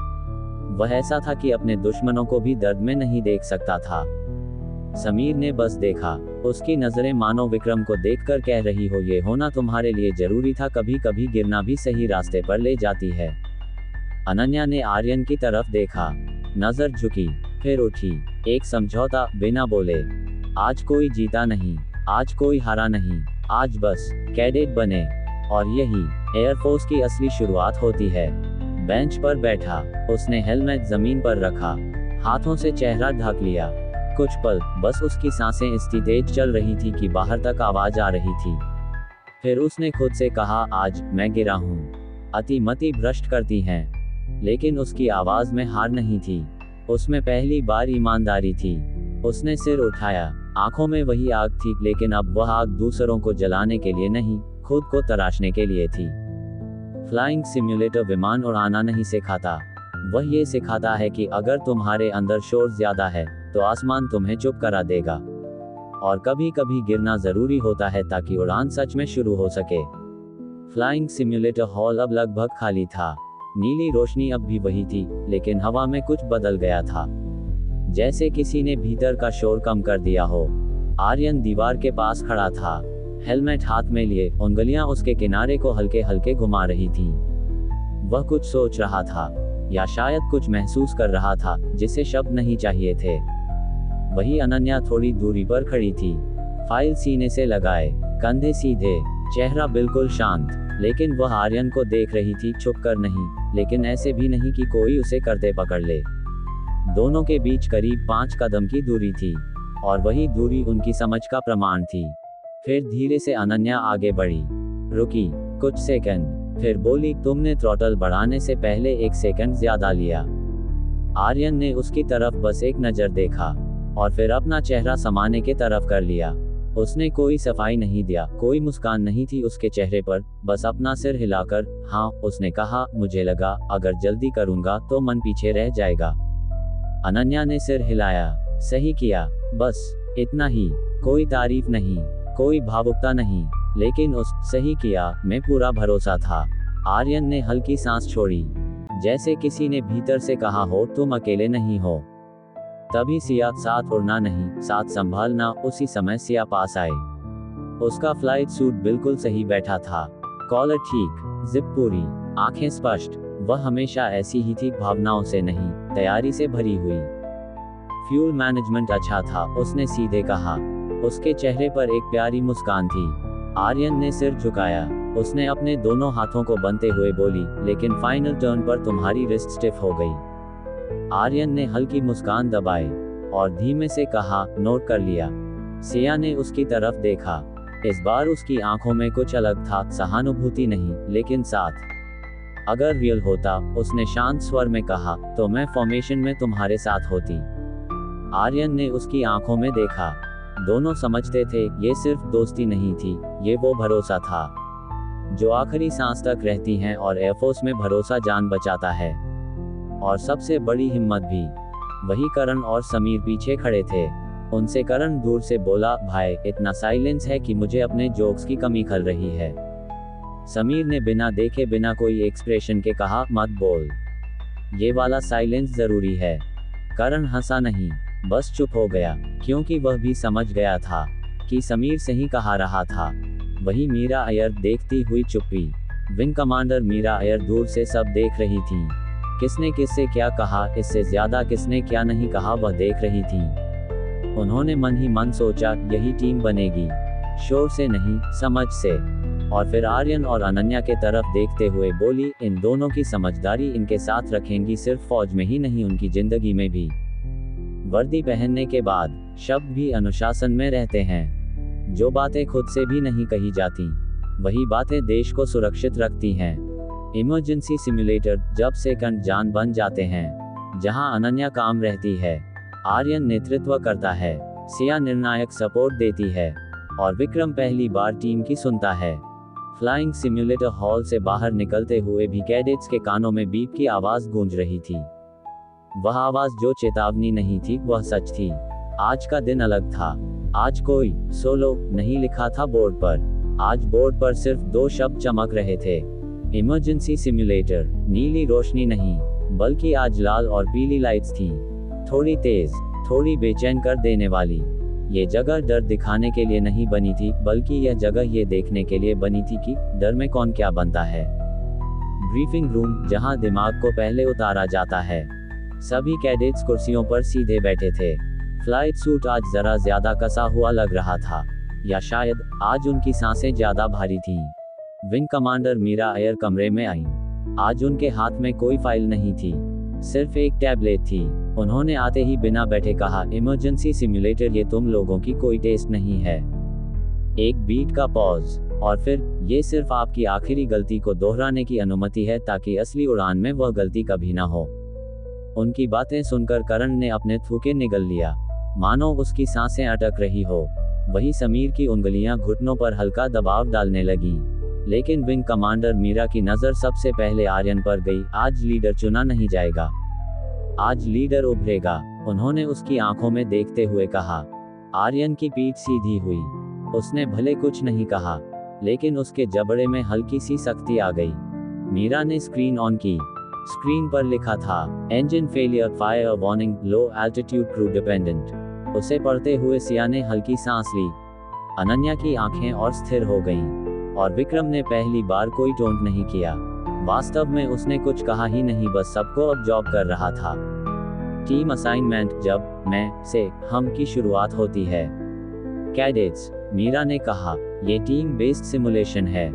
वह ऐसा था कि अपने दुश्मनों को भी दर्द में नहीं देख सकता था। समीर ने बस देखा। उसकी नजरें मानो विक्रम को देखकर कह रही हो, ये होना तुम्हारे लिए जरूरी था। कभी कभी गिरना भी सही रास्ते पर ले जाती है। अनन्या ने आर्यन की तरफ देखा, नजर झुकी, फिर उठी। एक समझौता, बिना बोले। आज कोई जीता नहीं, आज कोई हारा नहीं, आज बस कैडेट बने। और यही एयरफोर्स की असली शुरुआत होती है। बेंच पर बैठा, उसने हेलमेट जमीन पर रखा, हाथों से चेहरा ढक लिया। कुछ पल बस उसकी सांसें इतनी तेज चल रही थी कि बाहर तक आवाज आ रही थी। फिर उसने खुद से कहा, आज मैं गिरा हूं। अतिमति भ्रष्ट करती हैं। लेकिन उसकी आवाज में हार नहीं थी, उसमें पहली बार ईमानदारी थी। उसने सिर उठाया, आंखों में वही आग थी, लेकिन अब वह आग दूसरों को जलाने के लिए नहीं, खुद को तराशने के लिए थी। फ्लाइंग सिम्युलेटर विमान उड़ाना नहीं सिखाता, वह ये सिखाता है कि अगर तुम्हारे अंदर शोर ज्यादा है तो आसमान तुम्हें चुप करा देगा। और कभी कभी गिरना जरूरी होता है ताकि उड़ान सच में शुरू हो सके। फ्लाइंग सिम्युलेटर हॉल अब लगभग खाली था। नीली रोशनी अब भी वही थी, लेकिन हवा में कुछ बदल गया था, जैसे किसी ने भीतर का शोर कम कर दिया हो। आर्यन दीवार के पास खड़ा था, हेलमेट हाथ में लिए, उंगलियां उसके किनारे को हल्के हल्के घुमा रही थीं। वह कुछ सोच रहा था, या शायद कुछ महसूस कर रहा था, जिसे शब्द नहीं चाहिए थे। वही अनन्या थोड़ी दूरी पर खड़ी थी, फाइल सीने से लगाए, कंधे सीधे, चेहरा बिल्कुल शांत, लेकिन वह आर्यन को देख रही थी, छुप कर नहीं, लेकिन ऐसे भी नहीं कि कोई उसे करते पकड़ ले। दोनों के बीच करीब 5 कदम की दूरी थी, और वही दूरी उनकी समझ का प्रमाण थी। फिर धीरे से अनन्या आगे बढ़ी, रुकी कुछ सेकंड, फिर बोली, तुमने थ्रॉटल बढ़ाने से पहले 1 सेकंड ज्यादा लिया। आर्यन ने उसकी तरफ बस एक नजर देखा, और फिर अपना चेहरा समाने के तरफ कर लिया। उसने कोई सफाई नहीं दिया, कोई मुस्कान नहीं थी उसके चेहरे पर, बस अपना सिर हिलाकर, हाँ, उसने कहा, मुझे लगा, अगर जल्दी करूंगा तो मन पीछे रह जाएगा। अनन्या ने सिर हिलाया, सही किया, बस इतना ही, कोई तारीफ नहीं, कोई भावुकता नहीं, लेकिन उस सही किया में पूरा भरोसा था। आर्यन ने हल्की सांस छोड़ी, जैसे किसी ने भीतर से कहा हो, तुम अकेले नहीं हो। तभी सिया, साथ उड़ना नहीं, साथ संभालना। उसी समय सिया पास आई। उसका फ्लाइट सूट बिल्कुल सही बैठा था, कॉलर ठीक, जिप पूरी, आंखें स्पष्ट। वह हमेशा ऐसी ही थी, भावनाओं से नहीं, तैयारी से भरी हुई। फ्यूल मैनेजमेंट अच्छा था, उसने सीधे कहा। उसके चेहरे पर एक प्यारी मुस्कान थी। आर्यन ने सिर झुकाया, उसने अपने दोनों हाथों को बांधते हुए बोली, लेकिन फाइनल टर्न पर तुम्हारी रिस्ट स्टिफ हो गई। आर्यन ने हल्की मुस्कान दबाई, और धीमे से कहा, नोट कर लिया। सिया ने उसकी तरफ देखा। इस बार उसकी आंखों में कुछ अलग था, सहानुभूति नहीं, लेकिन साथ। अगर रियल होता, उसने शांत स्वर में कहा, तो मैं फॉर्मेशन में तुम्हारे साथ होती। आर्यन ने उसकी आंखों में देखा। दोनों समझते थे, ये सिर्फ दोस्ती नहीं थी, ये वो भरोसा था जो आखिरी सांस तक रहती हैं, और एयरफोर्स में भरोसा जान बचाता है। और सबसे बड़ी हिम्मत भी। वही करण और समीर पीछे खड़े थे। उनसे करण दूर से बोला, भाई, इतना साइलेंस है कि मुझे अपने जोक्स की कमी खल रही है। समीर ने बिना देखे, बिना कोई एक्सप्रेशन के कहा, मत बोल, ये वाला साइलेंस जरूरी है। करण हंसा नहीं, बस चुप हो गया, क्योंकि वह भी समझ गया था कि समीर सही कहा रहा था। वही मीरा अय्यर देखती हुई चुप्पी। विंग कमांडर मीरा अय्यर दूर से सब देख रही थी। किसने किससे क्या कहा, इससे ज्यादा किसने क्या नहीं कहा, वह देख रही थी। उन्होंने मन ही मन सोचा, यही टीम बनेगी, शोर से नहीं, समझ से। और फिर आर्यन और अनन्या के तरफ देखते हुए बोली, इन दोनों की समझदारी इनके साथ रखेंगी, सिर्फ फौज में ही नहीं, उनकी जिंदगी में भी। वर्दी पहनने के बाद शब्द भी अनुशासन में रहते हैं। जो बातें खुद से भी नहीं कही जाती, वही बातें देश को सुरक्षित रखती हैं। इमरजेंसी सिम्युलेटर जब सेकंड जान बन जाते हैं। जहां अनन्या काम रहती है, आर्यन नेतृत्व करता है, सिया निर्णायक सपोर्ट देती है, और विक्रम पहली बार टीम की सुनता है। फ्लाइंग सिम्युलेटर हॉल से बाहर निकलते हुए भी कैडेट्स के कानों में बीप की आवाज गूंज रही थी। वह आवाज जो चेतावनी नहीं थी, वह सच थी। आज का दिन अलग था। आज कोई सोलो नहीं लिखा था बोर्ड पर। आज बोर्ड पर सिर्फ 2 शब्द चमक रहे थे, इमरजेंसी सिम्युलेटर। नीली रोशनी नहीं, बल्कि आज लाल और पीली लाइट्स थीं, थोड़ी तेज, थोड़ी बेचैन कर देने वाली। ये जगह डर दिखाने के लिए नहीं बनी थी, बल्कि यह जगह ये देखने के लिए बनी थी कि डर में कौन क्या बनता है। ब्रीफिंग रूम, जहां दिमाग को पहले उतारा जाता है। सभी कैडेट्स कुर्सियों पर सीधे बैठे थे। फ्लाइट सूट आज जरा ज्यादा कसा हुआ लग रहा था, या शायद आज उनकी सांसें ज्यादा भारी थीं। विंग कमांडर मीरा अय्यर कमरे में आईं। आज उनके हाथ में कोई फाइल नहीं थी, सिर्फ एक टैबलेट थी। उन्होंने आते ही बिना बैठे कहा, इमरजेंसी सिम्युलेटर, ये तुम लोगों की कोई टेस्ट नहीं है। एक बीट का पॉज, और फिर, ये सिर्फ आपकी आखिरी गलती को दोहराने की अनुमति है, ताकि असली उड़ान में वह गलती कभी ना हो। उनकी बातें सुनकर करण ने अपने थूके निगल लिया, मानो उसकी सांसें अटक रही हो। वही समीर की उंगलियां घुटनों पर हल्का दबाव डालने लगी। लेकिन विंग कमांडर मीरा की नजर सबसे पहले आर्यन पर गई। आज लीडर चुना नहीं जाएगा, आज लीडर उभरेगा, उन्होंने उसकी आंखों में देखते हुए कहा। आर्यन की पीठ सीधी हुई। उसने भले कुछ नहीं कहा, लेकिन उसके जबड़े में हल्की सी सख्ती आ गई। मीरा ने स्क्रीन ऑन की। स्क्रीन पर लिखा था, इंजन फेलियर, फायर वार्निंग, लो एल्टीट्यूड क्रू डिपेंडेंट। उसे पढ़ते हुए सिया ने हल्की सांस ली। अनन्या की आंखें और स्थिर हो गईं, और विक्रम ने पहली बार कोई टोंट नहीं किया। वास्तव में उसने कुछ कहा ही नहीं, बस सबको ऑब्जर्व कर रहा था। टीम असाइनमेंट जब मैं से हम की शुरुआत होती है। कैडेट्स, मीरा ने कहा, ये टीम बेस्ड सिमुलेशन है।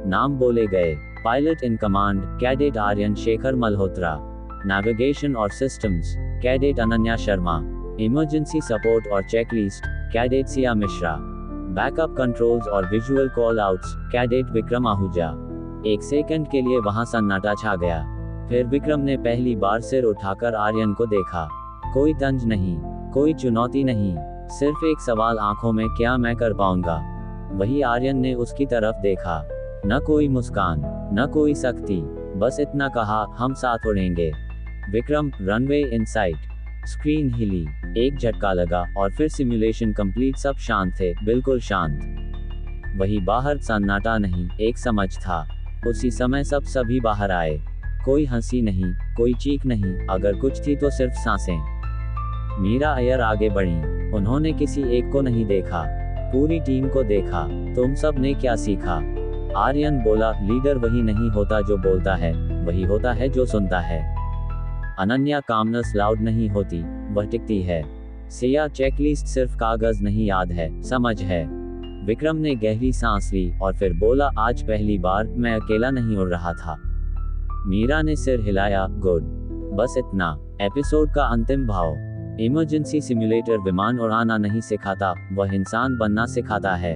नाम बोले गए। Pilot in command cadet Aryan Shekhar Malhotra, navigation और systems cadet Ananya Sharma, emergency support और checklist cadet Siya Mishra, backup controls और visual call outs cadet Vikram Ahuja. एक सेकंड के लिए वहां सन्नाटा छा गया। फिर विक्रम ने पहली बार सिर उठाकर आर्यन को देखा। कोई तंज नहीं, कोई चुनौती नहीं, सिर्फ एक सवाल आंखों में, क्या मैं कर पाऊंगा। वही आर्यन ने उसकी तरफ देखा। न कोई मुस्कान, न कोई सख्ती, बस इतना कहा, हम साथ उड़ेंगे। विक्रम, रनवे इन साइट। स्क्रीन हिली, एक झटका लगा और फिर सिमुलेशन कंप्लीट। सब शांत थे, बिल्कुल शांत। वही बाहर सन्नाटा नहीं, एक समझ था। उसी समय सभी बाहर आए। कोई हंसी नहीं, कोई चीख नहीं, अगर कुछ थी तो सिर्फ सांसें। मीरा अय्यर आगे बढ़ी। उन्होंने किसी एक को नहीं देखा, पूरी टीम को देखा। तुम सब ने क्या सीखा? आर्यन बोला, लीडर वही नहीं होता जो बोलता है, वही होता है जो सुनता है। अनन्या, कामनेस लाउड नहीं होती, वह टिकती है। सिया, चेकलिस्ट सिर्फ कागज नहीं, याद है, समझ है। विक्रम ने गहरी सांस ली और फिर बोला, आज पहली बार मैं अकेला नहीं उड़ रहा था। मीरा ने सिर हिलाया, गुड, बस इतना। एपिसोड का अंतिम भाव। इमरजेंसी सिम्युलेटर विमान उड़ाना नहीं सिखाता, वह इंसान बनना सिखाता है।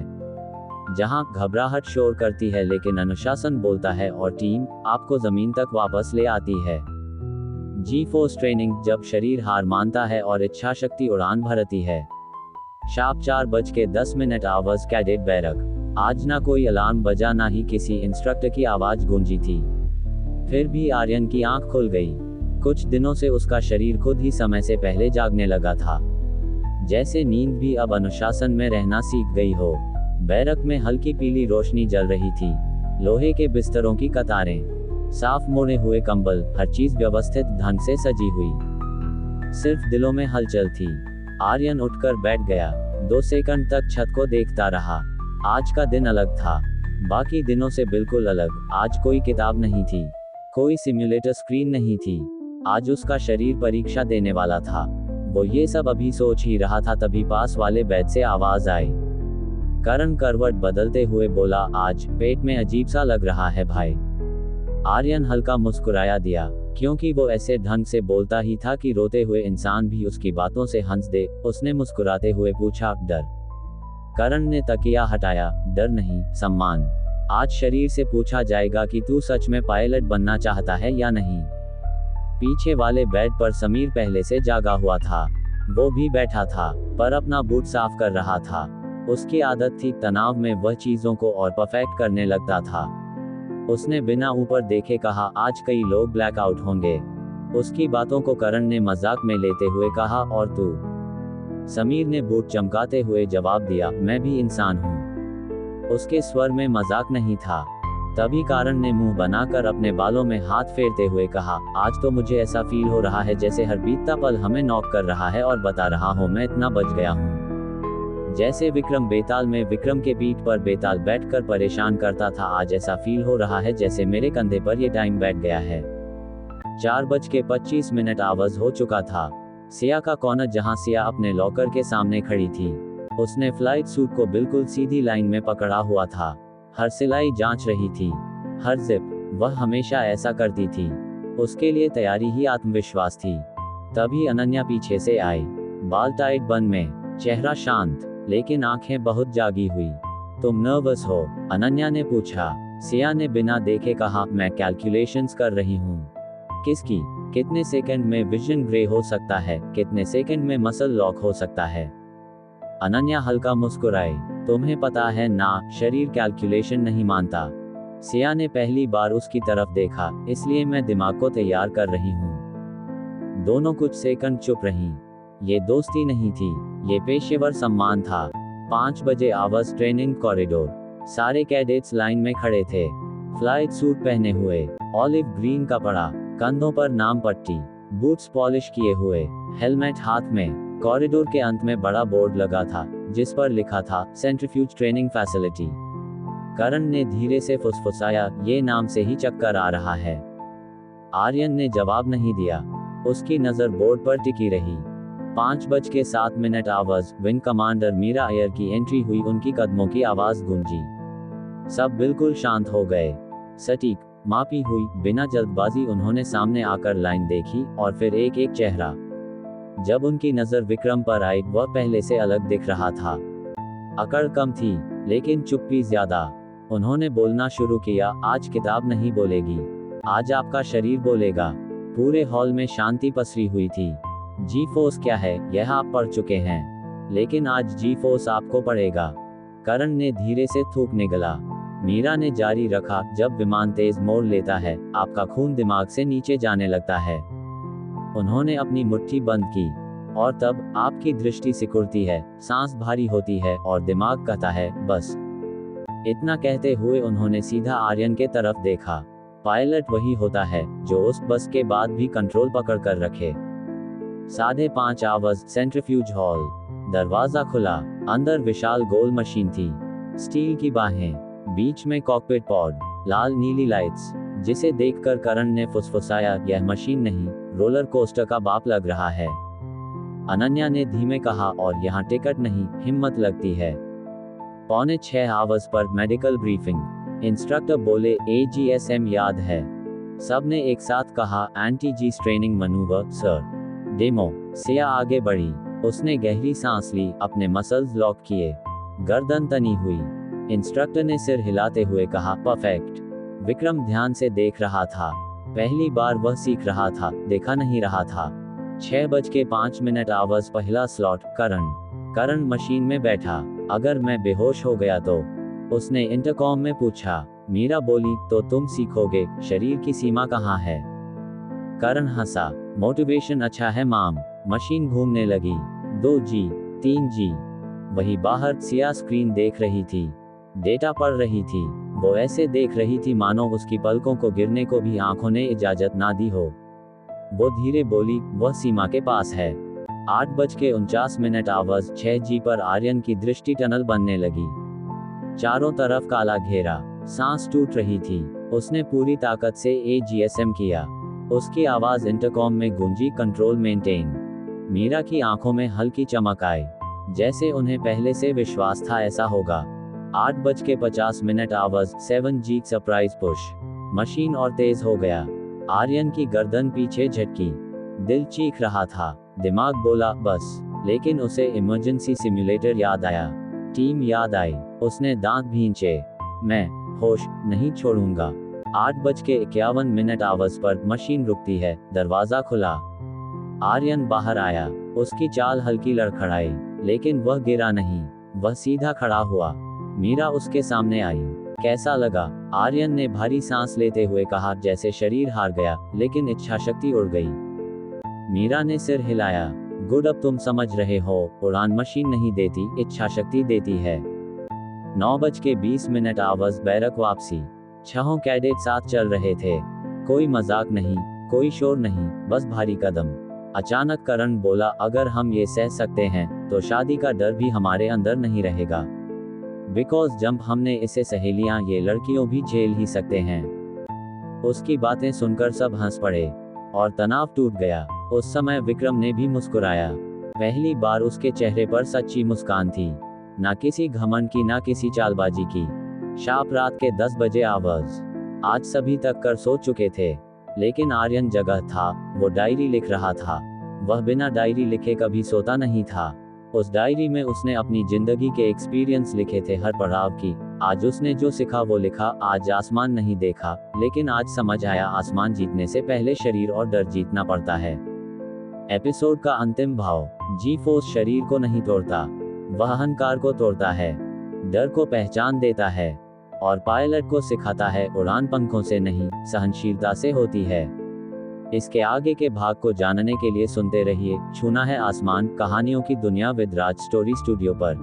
जहां घबराहट शोर करती है लेकिन अनुशासन बोलता है, और टीम आपको जमीन तक वापस ले आती है। जी4 ट्रेनिंग जब शरीर हार मानता है और इच्छा शक्ति उड़ान भरती है। शार्प 4:10 आवाज कैडेट बैरक। आज ना कोई अलार्म बजा, ना ही किसी इंस्ट्रक्टर की आवाज गूंजी थी। फिर भी आर्यन की आंख खुल गई। कुछ दिनों से उसका शरीर खुद ही समय से पहले जागने लगा था, जैसे नींद भी अब अनुशासन में रहना सीख गई हो। बैरक में हल्की पीली रोशनी जल रही थी, लोहे के बिस्तरों की कतारें, साफ मोड़े हुए कंबल, हर चीज व्यवस्थित ढंग से सजी हुई। सिर्फ दिलों में हलचल थी। आर्यन उठकर बैठ गया। 2 सेकंड तक छत को देखता रहा। आज का दिन अलग था, बाकी दिनों से बिल्कुल अलग। आज कोई किताब नहीं थी, कोई सिम्युलेटर स्क्रीन नहीं थी। आज उसका शरीर परीक्षा देने वाला था। वो ये सब अभी सोच ही रहा था, तभी पास वाले बेड से आवाज आई। करण करवट बदलते हुए बोला, आज पेट में अजीब सा लग रहा है भाई। आर्यन हल्का मुस्कुराया दिया, क्योंकि वो ऐसे ढंग से बोलता ही था कि रोते हुए इंसान भी उसकी बातों से हंस दे। उसने मुस्कुराते हुए पूछा, डर? करण ने तकिया हटाया, डर नहीं, सम्मान। आज शरीर से पूछा जाएगा कि तू सच में पायलट बनना चाहता है या नहीं। पीछे वाले बेड पर समीर पहले से जागा हुआ था। वो भी बैठा था, पर अपना बूट साफ कर रहा था। उसकी आदत थी, तनाव में वह चीजों को और परफेक्ट करने लगता था। उसने बिना ऊपर देखे कहा, आज कई लोग ब्लैकआउट होंगे। उसकी बातों को करण ने मजाक में लेते हुए कहा, और तू? समीर ने बूट चमकाते हुए जवाब दिया, मैं भी इंसान हूँ। उसके स्वर में मजाक नहीं था। तभी करण ने मुंह बनाकर अपने बालों में हाथ फेरते हुए कहा, आज तो मुझे ऐसा फील हो रहा है जैसे हर बीतता पल हमें नॉक कर रहा है और बता रहा हूँ मैं इतना बच गया हूँ। जैसे विक्रम बेताल में विक्रम के पीठ पर बेताल बैठकर परेशान करता था, आज ऐसा फील हो रहा है जैसे मेरे कंधे पर ये टाइम बैठ गया है। 4:25 आवाज हो चुका था। सिया का कॉर्नर, जहां सिया अपने लॉकर के सामने खड़ी थी। उसने फ्लाइट सूट को बिल्कुल सीधी लाइन में पकड़ा हुआ था। हर सिलाई जांच रही थी, हर जिप। वह हमेशा ऐसा करती थी। उसके लिए तैयारी ही आत्मविश्वास थी। तभी अनन्या पीछे से आई, बाल टाइट बन में, चेहरा शांत, लेकिन आंखें बहुत जागी हुई। तुम नर्वस हो? अनन्या ने पूछा। सिया ने बिना देखे कहा, मैं कैलकुलेशंस कर रही हूँ। किसकी? कितने सेकंड में विजन ग्रे हो सकता है, कितने सेकंड में मसल लॉक हो सकता है। अनन्या हल्का मुस्कुराई, तुम्हें पता है ना, शरीर कैलकुलेशन नहीं मानता। सिया ने पहली बार उसकी तरफ देखा, इसलिए मैं दिमाग को तैयार कर रही हूँ। दोनों कुछ सेकंड चुप रहीं। ये दोस्ती नहीं थी, ये पेशेवर सम्मान था। 5 बजे आवाज ट्रेनिंग कॉरिडोर। सारे कैडेट्स लाइन में खड़े थे, फ्लाइट सूट पहने हुए, ऑलिव ग्रीन कपड़ा, कंधों पर नाम पट्टी, बूट्स पॉलिश किए हुए, हेलमेट हाथ में। कॉरिडोर के अंत में बड़ा बोर्ड लगा था जिस पर लिखा था सेंट्रीफ्यूज ट्रेनिंग फैसिलिटी। करण ने धीरे से फुसफुसाया, ये नाम से ही चक्कर आ रहा है। आर्यन ने जवाब नहीं दिया। उसकी नजर बोर्ड पर टिकी रही। 5:07 hours wing commander Meera Iyer की एंट्री हुई। उनकी कदमों की आवाज गूंजी। सब बिल्कुल शांत हो गए। सटीक मापी हुई, बिना जल्दबाजी उन्होंने सामने आकर लाइन देखी और फिर एक एक चेहरा। जब उनकी नजर विक्रम पर आई, वह पहले से अलग दिख रहा था। अकड़ कम थी, लेकिन चुप्पी ज्यादा। उन्होंने बोलना शुरू किया, आज किताब नहीं बोलेगी, आज आपका शरीर बोलेगा। पूरे हॉल में शांति पसरी हुई थी। जी फोर्स क्या है, यह आप पढ़ चुके हैं, लेकिन आज जी फोर्स आपको पढ़ेगा। करण ने धीरे से थूक निगला। मीरा ने जारी रखा, जब विमान तेज मोड़ लेता है, आपका खून दिमाग से नीचे जाने लगता है। उन्होंने अपनी मुट्ठी बंद की। और तब आपकी दृष्टि सिकुड़ती है, सांस भारी होती है और दिमाग कहता है बस। इतना कहते हुए उन्होंने सीधा आर्यन के तरफ देखा। पायलट वही होता है जो उस बस के बाद भी कंट्रोल पकड़ कर रखे। 5:30 आवर्स सेंट्रीफ्यूज हॉल। दरवाजा खुला। अंदर विशाल गोल मशीन थी। स्टील की बाहें, बीच में कॉकपिट पॉड, लाल नीली लाइट्स। जिसे देखकर करण ने फुसफुसाया, यह मशीन नहीं, रोलर कोस्टर का बाप लग रहा है। अनन्या ने धीमे कहा, और यहाँ टिकट नहीं, हिम्मत लगती है। 5:45 आवर्स पर मेडिकल ब्रीफिंग। इंस्ट्रक्टर बोले, AGSM याद है? सबने एक साथ कहा, anti G straining manoeuvre sir. Demo. Siya आगे बढ़ी। उसने गहरी सांस ली, अपने मसल्स लॉक किए। गर्दन तनी हुई। इंस्ट्रक्टर ने सिर हिलाते हुए कहा, परफेक्ट। विक्रम ध्यान से देख रहा था। पहली बार वह सीख रहा था, देखा नहीं रहा था। 6:05 आवर्स पहला स्लॉट। करण मशीन में बैठा। अगर मैं बेहोश हो गया तो? उसने इंटरकॉम में पूछा। मीरा बोली, तो तुम सीखोगे, शरीर की सीमा कहाँ है? करण हंसा। मोटिवेशन अच्छा है माम। मशीन घूमने लगी। 2G, 3G। वही बाहर सिया स्क्रीन देख रही थी। डेटा पढ़ रही थी। वो ऐसे देख रही थी मानो उसकी पलकों को गिरने को भी आंखों ने इजाजत ना दी हो। वो धीरे बोली, वह सीमा के पास है। 8:49 आवर्स 6G पर आर्यन की दृष्टि टनल बनने लगी। चारों तरफ काला घेरा। सांस टूट रही थी। उसने पूरी ताकत से AGSM किया। उसकी आवाज इंटरकॉम में गूंजी, कंट्रोल मेंटेन। मीरा की आंखों में हल्की चमक आई, जैसे उन्हें पहले से विश्वास था ऐसा होगा। 8:50 hours 7G surprise push. Machine और तेज हो गया। आर्यन की गर्दन पीछे झटकी। दिल चीख रहा था। दिमाग बोला बस, लेकिन उसे इमरजेंसी सिम्युलेटर याद आया। टीम याद आई। उसने दांत भींचे। मैं होश नहीं छोड़ूंगा। 8:51 आवर्स पर मशीन रुकती है। दरवाजा खुला। आर्यन बाहर आया। उसकी चाल हल्की लड़खड़ाई, लेकिन वह गिरा नहीं। वह सीधा खड़ा हुआ। मीरा उसके सामने आई। कैसा लगा? आर्यन ने भारी सांस लेते हुए कहा, जैसे शरीर हार गया, लेकिन इच्छा शक्ति उड़ गई। मीरा ने सिर हिलाया। गुड, अब तुम समझ रहे हो, उड़ान मशीन नहीं देती, इच्छा शक्ति देती है। 9:20 आवर्स बैरक वापसी। 6 कैडेट साथ चल रहे थे। कोई मजाक नहीं, कोई शोर नहीं, बस भारी कदम। अचानक करण बोला, अगर हम ये सह सकते हैं, तो शादी का डर भी हमारे अंदर नहीं रहेगा। बिकॉज जब हमने इसे सहेलियां, ये लड़कियों भी झेल ही सकते हैं। उसकी बातें सुनकर सब हंस पड़े और तनाव टूट गया। उस समय विक्रम ने भी मुस्कुराया। पहली बार उसके चेहरे पर सच्ची मुस्कान थी, ना किसी घमंड की, ना किसी चालबाजी की। शार्प रात के 10 बजे आवर्स। आज सभी तक कर सो चुके थे, लेकिन आर्यन जगह था। वो डायरी लिख रहा था। वह बिना डायरी लिखे कभी सोता नहीं था। उस डायरी में उसने अपनी जिंदगी के एक्सपीरियंस लिखे थे, हर पड़ाव की। आज उसने जो सीखा वो लिखा। आज आसमान नहीं देखा, लेकिन आज समझ आया, आसमान जीतने से पहले शरीर और डर जीतना पड़ता है। एपिसोड का अंतिम भाव। जी फोर्स शरीर को नहीं तोड़ता, वह अहंकार को तोड़ता है, डर को पहचान देता है, और पायलट को सिखाता है, उड़ान पंखों से नहीं, सहनशीलता से होती है। इसके आगे के भाग को जानने के लिए सुनते रहिए छूना है आसमान, कहानियों की दुनिया विद राज स्टोरी स्टूडियो पर।